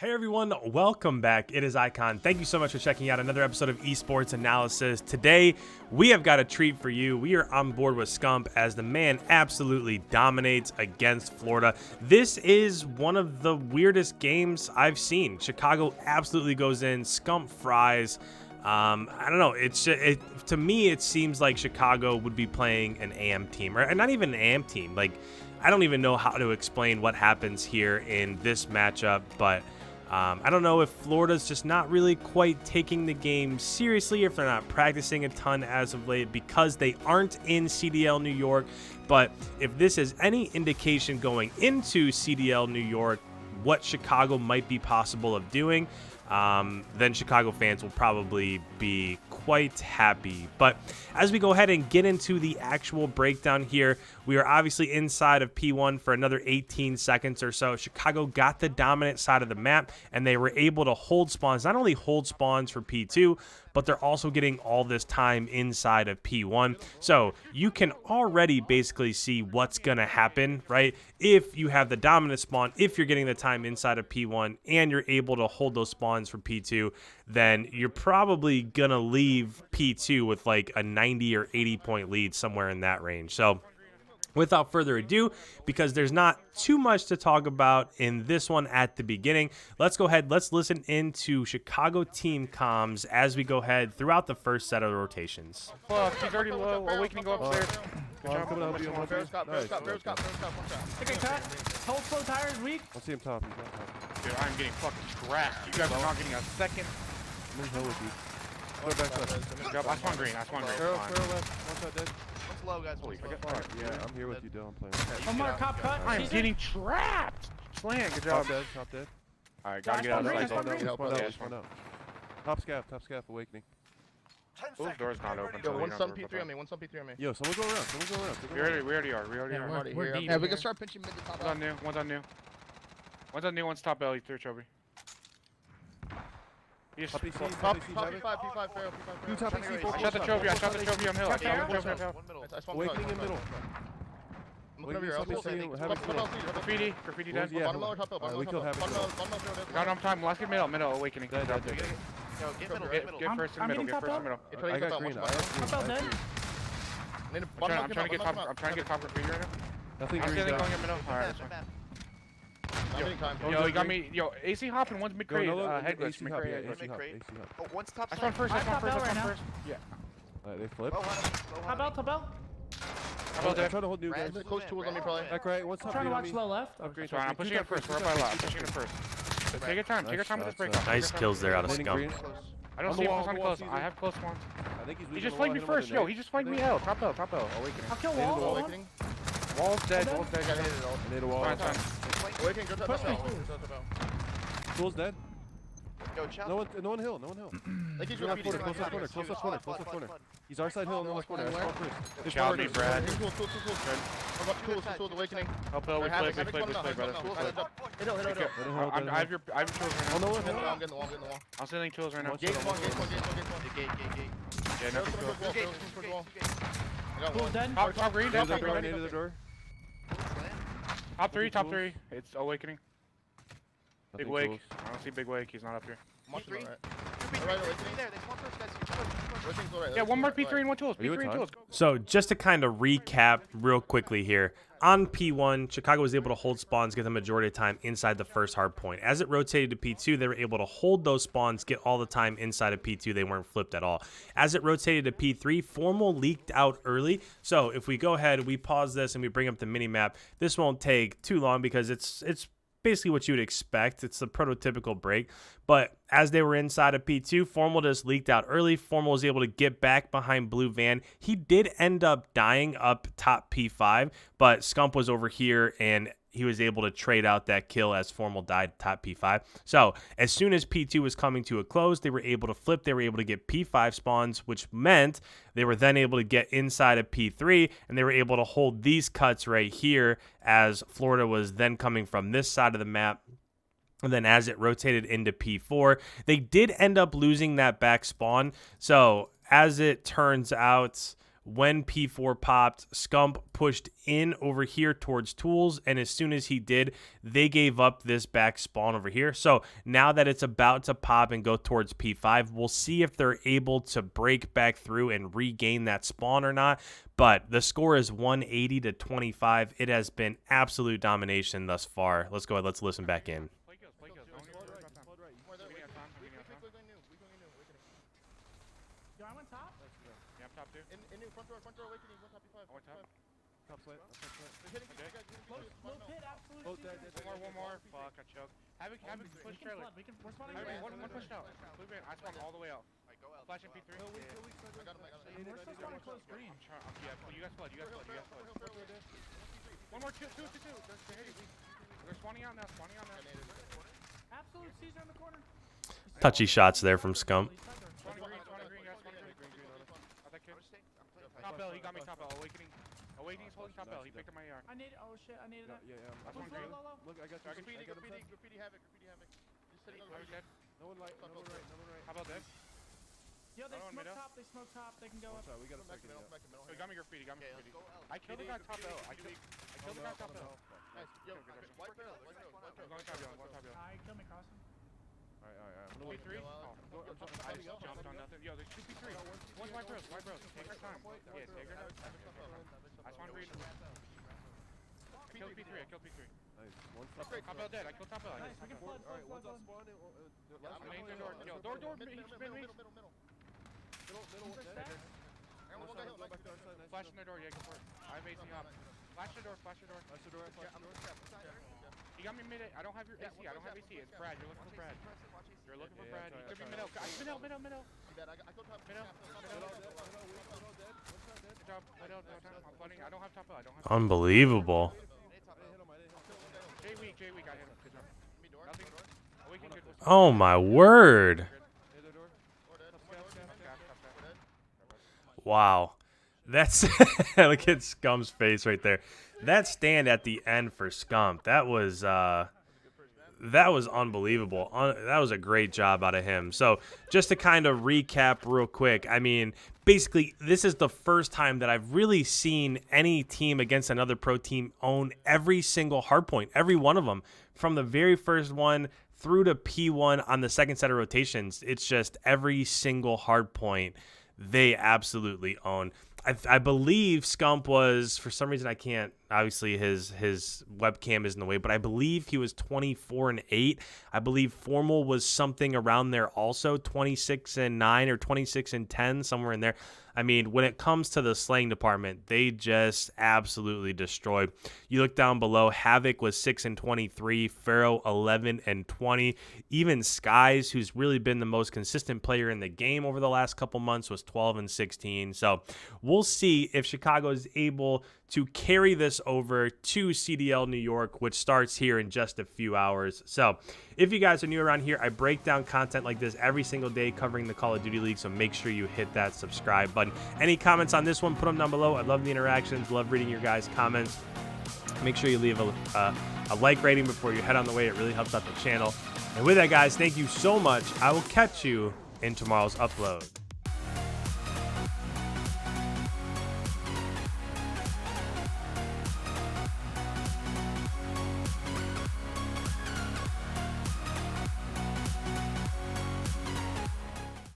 Hey everyone, welcome back. It is Icon. Thank you so much for checking out another episode of Esports Analysis. Today, we have got a treat for you. We are on board with SCUMP as the man absolutely dominates against Florida. This is one of the weirdest games I've seen. Chicago absolutely goes in, SCUMP fries. I don't know. To me, it seems like Chicago would be playing an AM team, or not even an AM team. Like, I don't even know how to explain what happens here in this matchup, but I don't know if Florida's just not really quite taking the game seriously, if they're not practicing a ton as of late because they aren't in CDL New York. But if this is any indication going into CDL New York, what Chicago might be possible of doing, then Chicago fans will probably be quite happy. But as we go ahead and get into the actual breakdown here, we are obviously inside of P1 for another 18 seconds or so. Chicago got the dominant side of the map, and they were able to hold spawns, not only hold spawns for P2, but they're also getting all this time inside of P1. So you can already basically see what's going to happen, right? If you have the dominant spawn, if you're getting the time inside of P1 and you're able to hold those spawns for P2, then you're probably going to leave P2 with like a 90 or 80 point lead, somewhere in that range. So without further ado, because there's not too much to talk about in this one at the beginning, let's go ahead, let's listen into Chicago team comms as we go ahead throughout the first set of rotations. He's already low. Awakening, go upstairs. Good job. Coming up, Barrel Scott. Okay, cut. Hold slow tires weak. Let's see him top. He's not top. Dude, I'm getting fucking trapped. You guys are not getting a second. I'm in hell with you. Go back left. Good job. I spawn green. Barrel left. One shot dead. One's low, guys. One's low. Alright, yeah, I'm here with you, Dylan. I'm playing. One more cop cut. I'm getting trapped. Slam. Good Top job. dead. Top dead. Alright, gotta get out of the Spawn cycle. green. Spawn out. Top scaff. Awakening. Those doors not open. Yo, so one you some don't P3 on me. One some P3 on me. Yo, someone go around. We already are. Yeah, I'm already we're here. deep Yeah, in we here. can start pinching mid to top. One's on new. One's on new. One's top belly. Through Chobi. He just Top PC, Top top PC, P5, top P5, Farrell, P5. Two top Trying to PC, get both I shot the Chobi. I shot the Chobi. I'm hill. I shot the Chobi. I'm hill. One middle. I spawned Awakening in middle. I'm looking over here. Graffiti dead. Yeah, Bottom lower, top hill. Bottom we kill lower, half top it. hill. Bottom lower, Got him time. Last get middle. Awakening. Dead. Yo, get middle, get middle. Get first in I'm middle. getting Get top first in up. middle. I got green. Top bell dead. I'm trying to get top. I'm trying to get top graffiti right now. Nothing I'm green standing down. going in middle. Alright, that's fine. I'm getting time. Yo, you got me. Yo, AC hopping. One's mid crate. Head glitch. AC Mid hop, crate. yeah, Head glitch. AC hop, AC hop. Oh, one's top I spawned first. I top bell right now. Yeah. They flipped. Top bell. I'm trying to hold new guys. Close tools on me, probably. Back right. What's I'm top trying to green on watch me? low left. Upgrade. So I'm pushing it first. We're up by a lot. I'm pushing it first. Take your time. Take your time with this break. Nice kills there out of Landing SCUMP. green. I don't On see the him wall, on on the wall, close. Caesar. I have close ones. I think he's He leaving just the wall, flanked me hit him on first. the Yo, neck. he just flanked me out. Top bell. Awakening. I'll kill Landing the wall. wall. Awakening. Wall's dead. Dead. Wall's dead. Got hit it all. I need a wall. Fine, fine. Awakening, go top Push me. bell. Tool's dead. Yo, chow. No one hill. Like he's Close repeating. corner. He's our side hill in the left corner. I spawned first. Shout me, Brad. Tools, awakening. Help out. We play, brother. Hit I have your tools right Oh, now. no one I'm hill. getting the wall. I'm sending tools right now. Gate one. Yeah, nothing cool. I got Pool one. dead. Top green. Into Top the door. green. Into the door. Top three. It's awakening. Big Nothing wake. tools. I don't see big wake. He's not up here. Yeah, one more P3 and one tools. Are you P3 and in tools. So just to kind of recap real quickly here, on P1, Chicago was able to hold spawns, get the majority of time inside the first hard point. As it rotated to P2, they were able to hold those spawns, get all the time inside of P2. They weren't flipped at all. As it rotated to P3, Formal leaked out early. So if we go ahead, we pause this, and we bring up the mini map, this won't take too long because it's basically what you would expect. It's the prototypical break. But as they were inside of P2, Formal just leaked out early. Formal was able to get back behind Blue Van. He did end up dying up top P5, but SCUMP was over here, and he was able to trade out that kill as Formal died top P5. So as soon as P2 was coming to a close, they were able to flip. They were able to get P5 spawns, which meant they were then able to get inside of P3, and they were able to hold these cuts right here as Florida was then coming from this side of the map. And then as it rotated into P4, they did end up losing that back spawn. So as it turns out, when P4 popped, Scump pushed in over here towards tools, and as soon as he did, they gave up this back spawn over here. So now that it's about to pop and go towards P5, we'll see if they're able to break back through and regain that spawn or not. But the score is 180 to 25. It has been absolute domination thus far. Let's go ahead. Let's listen back in. Yo, I went top. Yeah, I'm top 2. In new front door awakening. One top P5. I went top. Top split. They're hitting you. You guys Low pit, absolute. Oh, dead. One more. Fuck, I choked. Have it push trailer. We're spawning One push out. I spawned all the way out. Flashing P3. I got him. We're still spawning close green. You guys flood. One more, two. They're hitting. They're spawning out now. Absolute Caesar in the corner. Touchy shots there from Scump. Spawning green, guys. How'd that kid? Top L, he got me top L. Awakening's holding top L. He picked up my AR. I needed. Oh shit, I needed that. Yeah. That's one green. Look, I got Graffiti him. havoc. Just sitting on the Dead. No one right. Top L dead. Yo, they Throw in smoke middle. top. They smoke top. They can go up. We got a back to second. middle. Oh, he got me graffiti. I killed the guy top L. I killed the guy top L. Nice. Yo, white barrel. One top L. I kill me crossing. Alright. P3? I just jumped on nothing. Yo, there's 2 P3. One's white bros. Take your time. Yeah, take your time. I spawned green. I killed P3. Nice. One Top L dead. I killed top L. Nice, we can flood. Alright, one's on spawn. I'm hitting the door. Yo, door. Middle. Flash in the door. Yeah, go for it. I'm AC up. Flash the door. You got me mid. I don't have your AC. It's Brad. You're looking for Brad. He could be middle. Middle. I go top. Middle. Good job. Middle. I'm flooding. I don't have top L. Unbelievable. J weak. I hit him. Good job. Nothing. Awakening good. Oh my word. Wow. That's look at Scump's face right there. That stand at the end for Scump, that was unbelievable. That was a great job out of him. So just to kind of recap real quick, I mean, basically this is the first time that I've really seen any team against another pro team own every single hardpoint, every one of them, from the very first one through to P1 on the second set of rotations. It's just every single hardpoint they absolutely own. I believe Scump was, for some reason I can't, obviously his webcam is in the way, but I believe he was 24-8. I believe Formal was something around there also, 26-9 or 26-10, somewhere in there. I mean, when it comes to the slaying department, they just absolutely destroyed. You look down below, Havoc was 6-23, Pharaoh 11-20. Even Skies, who's really been the most consistent player in the game over the last couple months, was 12-16. So we'll see if Chicago is able to carry this over to CDL New York, which starts here in just a few hours. So if you guys are new around here, I break down content like this every single day covering the Call of Duty League, so make sure you hit that subscribe button. Any comments on this one, put them down below. I love the interactions, love reading your guys' comments. Make sure you leave a like rating before you head on the way. It really helps out the channel. And with that, guys, thank you so much. I will catch you in tomorrow's upload.